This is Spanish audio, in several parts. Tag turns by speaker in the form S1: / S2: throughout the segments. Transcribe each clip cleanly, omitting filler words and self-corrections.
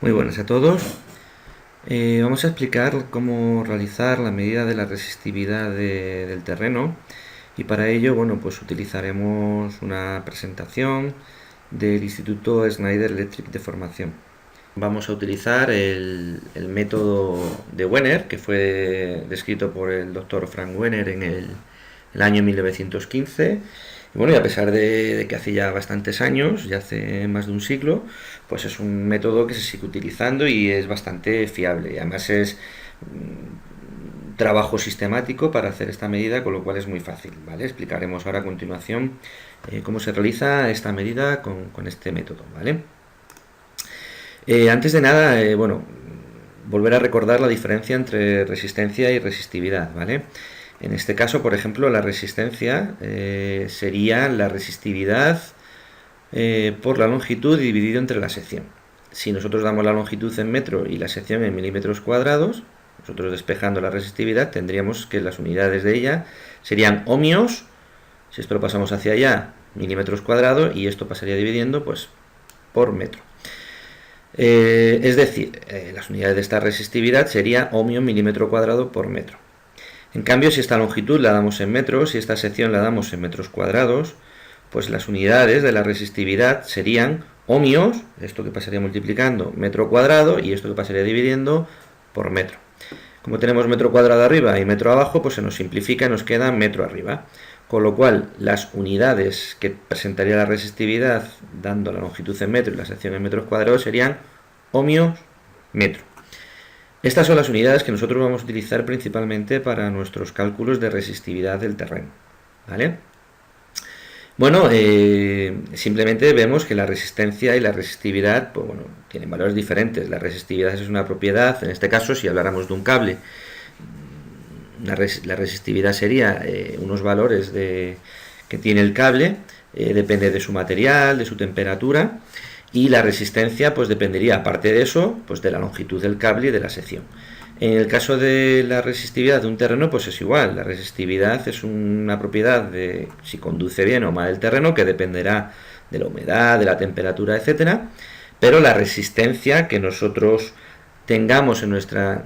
S1: Muy buenas a todos. Vamos a explicar cómo realizar la medida de la resistividad del terreno y para ello, bueno, pues utilizaremos una presentación del Instituto Schneider Electric de formación. Vamos a utilizar el método de Wenner, que fue descrito por el doctor Frank Wenner en el año 1915. Y bueno, y a pesar de que hace ya bastantes años, ya hace más de un siglo, pues es un método que se sigue utilizando y es bastante fiable. Y además es trabajo sistemático para hacer esta medida, con lo cual es muy fácil, ¿vale? Explicaremos ahora a continuación cómo se realiza esta medida con este método, ¿vale? Antes de nada, bueno, volver a recordar la diferencia entre resistencia y resistividad, ¿vale? En este caso, por ejemplo, la resistencia sería la resistividad por la longitud dividido entre la sección. Si nosotros damos la longitud en metro y la sección en milímetros cuadrados, nosotros despejando la resistividad tendríamos que las unidades de ella serían ohmios, si esto lo pasamos hacia allá, milímetros cuadrados, y esto pasaría dividiendo pues por metro. Es decir, las unidades de esta resistividad sería ohmio milímetro cuadrado por metro. En cambio, si esta longitud la damos en metros y esta sección la damos en metros cuadrados, pues las unidades de la resistividad serían ohmios, esto que pasaría multiplicando metro cuadrado y esto que pasaría dividiendo por metro. Como tenemos metro cuadrado arriba y metro abajo, pues se nos simplifica y nos queda metro arriba. Con lo cual, las unidades que presentaría la resistividad dando la longitud en metro y la sección en metros cuadrados serían ohmios metro. Estas son las unidades que nosotros vamos a utilizar principalmente para nuestros cálculos de resistividad del terreno, ¿vale? Bueno, simplemente vemos que la resistencia y la resistividad, pues bueno, tienen valores diferentes. La resistividad es una propiedad, en este caso, si habláramos de un cable, la resistividad sería unos valores que tiene el cable, depende de su material, de su temperatura, y la resistencia pues dependería, aparte de eso, pues de la longitud del cable y de la sección. En el caso de la resistividad de un terreno, pues es igual. La resistividad es una propiedad de si conduce bien o mal el terreno, que dependerá de la humedad, de la temperatura, etcétera. Pero la resistencia que nosotros tengamos en nuestro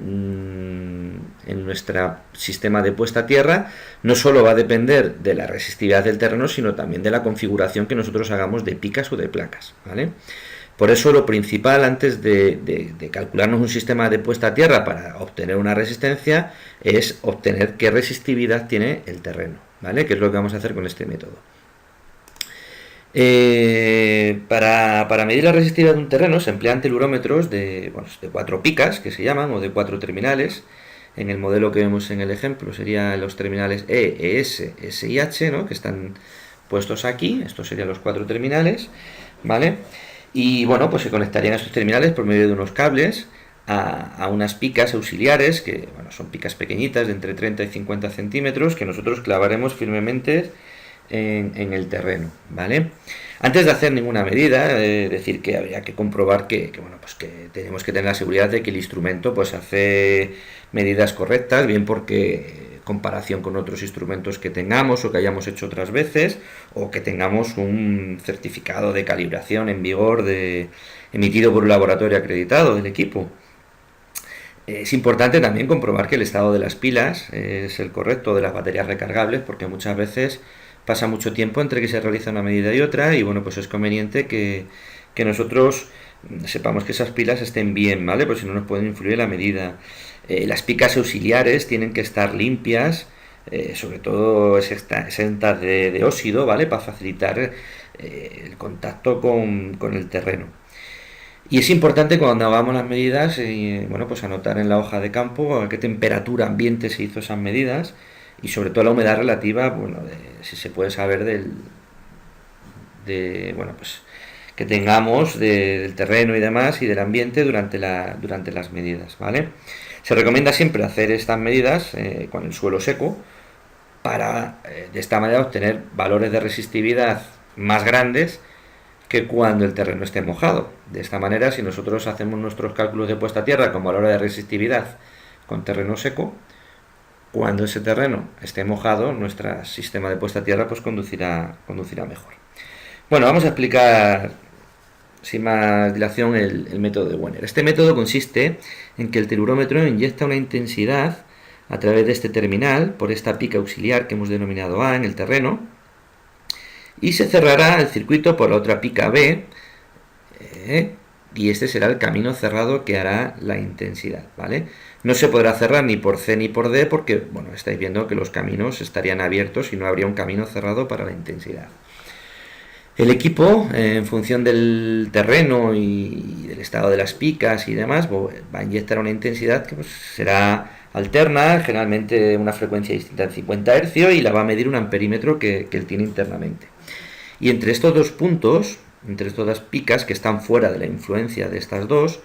S1: sistema de puesta a tierra no solo va a depender de la resistividad del terreno, sino también de la configuración que nosotros hagamos de picas o de placas, ¿vale? Por eso lo principal antes de calcularnos un sistema de puesta a tierra para obtener una resistencia es obtener qué resistividad tiene el terreno, ¿vale? Que es lo que vamos a hacer con este método. Para medir la resistividad de un terreno se emplean telurómetros de 4 picas, que se llaman, o de 4 terminales. En el modelo que vemos en el ejemplo serían los terminales E, ES, S y H, ¿no? Que están puestos aquí. Estos serían los 4 terminales, ¿vale? Y bueno, pues se conectarían a estos terminales por medio de unos cables a unas picas auxiliares, que bueno, son picas pequeñitas de entre 30 y 50 centímetros, que nosotros clavaremos firmemente en el terreno, ¿vale? Antes de hacer ninguna medida, decir que habría que comprobar bueno, pues que tenemos que tener la seguridad de que el instrumento pues hace medidas correctas, bien porque comparación con otros instrumentos que tengamos o que hayamos hecho otras veces, o que tengamos un certificado de calibración en vigor emitido por un laboratorio acreditado del equipo. Es importante también comprobar que el estado de las pilas es el correcto, de las baterías recargables, porque muchas veces pasa mucho tiempo entre que se realiza una medida y otra, y bueno, pues es conveniente que nosotros sepamos que esas pilas estén bien, ¿vale? Pues si no nos pueden influir en la medida. Las picas auxiliares tienen que estar limpias, sobre todo exentas de óxido, ¿vale? Para facilitar el contacto con el terreno. Y es importante cuando hagamos las medidas, bueno, pues anotar en la hoja de campo a qué temperatura ambiente se hizo esas medidas y sobre todo la humedad relativa, bueno, si se puede saber bueno, pues que tengamos del terreno y demás y del ambiente durante las medidas, ¿vale? Se recomienda siempre hacer estas medidas con el suelo seco para de esta manera obtener valores de resistividad más grandes que cuando el terreno esté mojado. De esta manera, si nosotros hacemos nuestros cálculos de puesta a tierra con valores de resistividad con terreno seco, cuando ese terreno esté mojado, nuestro sistema de puesta a tierra pues conducirá mejor. Bueno, vamos a explicar sin más dilación el método de Wenner. Este método consiste en que el telurómetro inyecta una intensidad a través de este terminal por esta pica auxiliar que hemos denominado A en el terreno, y se cerrará el circuito por la otra pica B, y este será el camino cerrado que hará la intensidad, ¿vale? No se podrá cerrar ni por C ni por D porque, bueno, estáis viendo que los caminos estarían abiertos y no habría un camino cerrado para la intensidad. El equipo, en función del terreno y del estado de las picas y demás, va a inyectar una intensidad que pues, será alterna, generalmente una frecuencia distinta en 50 Hz, y la va a medir un amperímetro que él tiene internamente. Y entre estos dos puntos, entre estas dos picas que están fuera de la influencia de estas dos,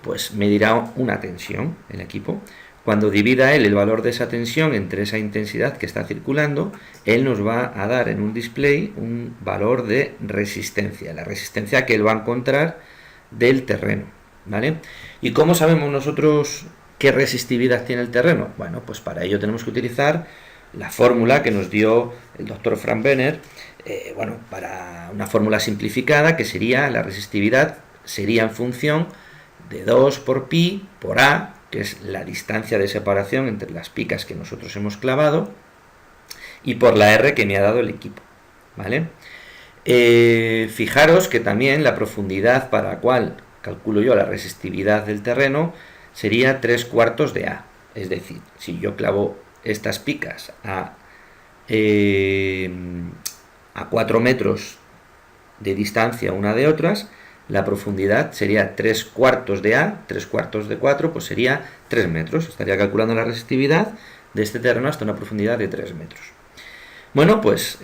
S1: pues medirá una tensión el equipo. Cuando divida él el valor de esa tensión entre esa intensidad que está circulando, él nos va a dar en un display un valor de resistencia, la resistencia que él va a encontrar del terreno, ¿vale? ¿Y cómo sabemos nosotros qué resistividad tiene el terreno? Bueno, pues para ello tenemos que utilizar la fórmula que nos dio el doctor Frank Wenner, bueno, para una fórmula simplificada que sería la resistividad sería en función de 2 por pi por A, que es la distancia de separación entre las picas que nosotros hemos clavado, y por la R que me ha dado el equipo, ¿vale? Fijaros que también la profundidad para la cual calculo yo la resistividad del terreno sería 3/4 de A, es decir, si yo clavo estas picas a 4 metros de distancia una de otras, la profundidad sería 3/4 de A, 3/4 de 4, pues sería 3 metros. Estaría calculando la resistividad de este terreno hasta una profundidad de 3 metros. Bueno, pues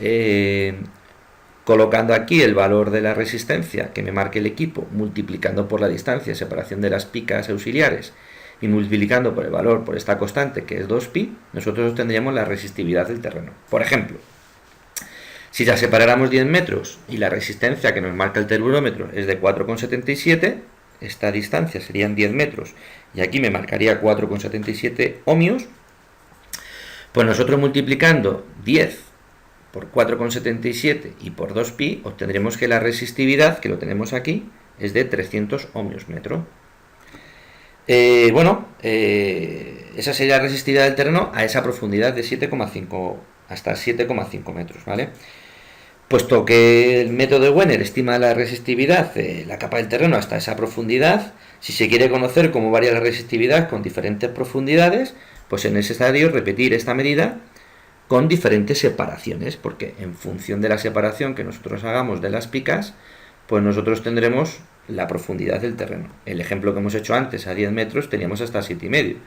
S1: colocando aquí el valor de la resistencia que me marque el equipo, multiplicando por la distancia de separación de las picas auxiliares y multiplicando por el valor por esta constante que es 2pi, nosotros obtendríamos la resistividad del terreno. Por ejemplo, si la separáramos 10 metros y la resistencia que nos marca el telurómetro es de 4,77, esta distancia serían 10 metros y aquí me marcaría 4,77 ohmios, pues nosotros multiplicando 10 por 4,77 y por 2pi obtendremos que la resistividad, que lo tenemos aquí, es de 300 ohmios metro. Esa sería la resistividad del terreno a esa profundidad de 7,5 hasta 7,5 metros, ¿vale? Puesto que el método de Wenner estima la resistividad de la capa del terreno hasta esa profundidad, si se quiere conocer cómo varía la resistividad con diferentes profundidades, pues es necesario repetir esta medida con diferentes separaciones, porque en función de la separación que nosotros hagamos de las picas, pues nosotros tendremos la profundidad del terreno. El ejemplo que hemos hecho antes, a 10 metros, teníamos hasta 7,5.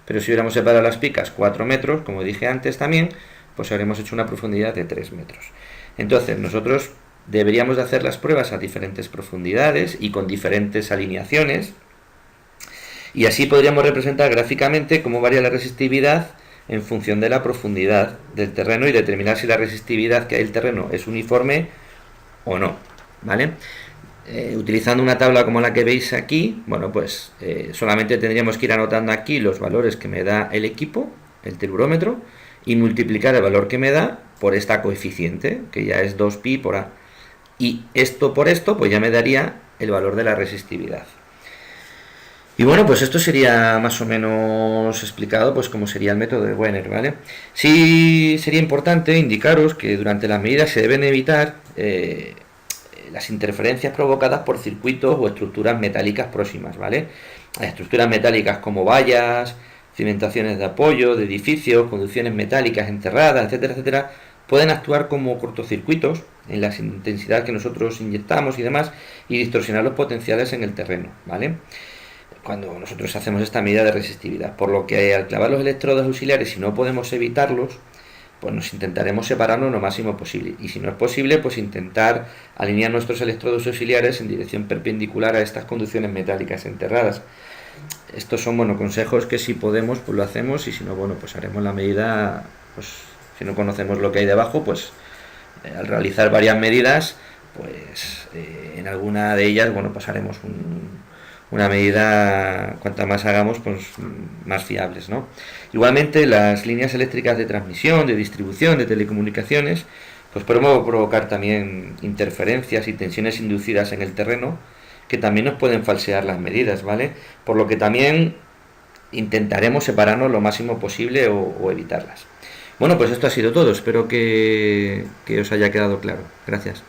S1: Pero si hubiéramos separado las picas 4 metros, como dije antes también, pues habremos hecho una profundidad de 3 metros. Entonces, nosotros deberíamos de hacer las pruebas a diferentes profundidades y con diferentes alineaciones, y así podríamos representar gráficamente cómo varía la resistividad en función de la profundidad del terreno y determinar si la resistividad que hay el terreno es uniforme o no, ¿vale? Utilizando una tabla como la que veis aquí, bueno, pues solamente tendríamos que ir anotando aquí los valores que me da el equipo, el telurómetro, y multiplicar el valor que me da por esta coeficiente, que ya es 2pi por A. Y esto por esto, pues ya me daría el valor de la resistividad. Y bueno, pues esto sería más o menos explicado, pues cómo sería el método de Wenner, ¿vale? Sí sería importante indicaros que durante las medidas se deben evitar las interferencias provocadas por circuitos o estructuras metálicas próximas, ¿vale? Las estructuras metálicas como vallas, cimentaciones de apoyo, de edificios, conducciones metálicas enterradas, etcétera, etcétera, pueden actuar como cortocircuitos en la intensidad que nosotros inyectamos y demás, y distorsionar los potenciales en el terreno, ¿vale? Cuando nosotros hacemos esta medida de resistividad, por lo que al clavar los electrodos auxiliares, si no podemos evitarlos, pues nos intentaremos separarnos lo máximo posible, y si no es posible, pues intentar alinear nuestros electrodos auxiliares en dirección perpendicular a estas conducciones metálicas enterradas. Estos son, bueno, consejos que si podemos, pues lo hacemos, y si no, bueno, pues haremos la medida, pues si no conocemos lo que hay debajo, pues al realizar varias medidas, pues en alguna de ellas, bueno, pues haremos una medida, cuanta más hagamos, pues más fiables, ¿no? Igualmente, las líneas eléctricas de transmisión, de distribución, de telecomunicaciones, pues podemos provocar también interferencias y tensiones inducidas en el terreno, que también nos pueden falsear las medidas, ¿vale? Por lo que también intentaremos separarnos lo máximo posible o evitarlas. Bueno, pues esto ha sido todo. Espero que os haya quedado claro. Gracias.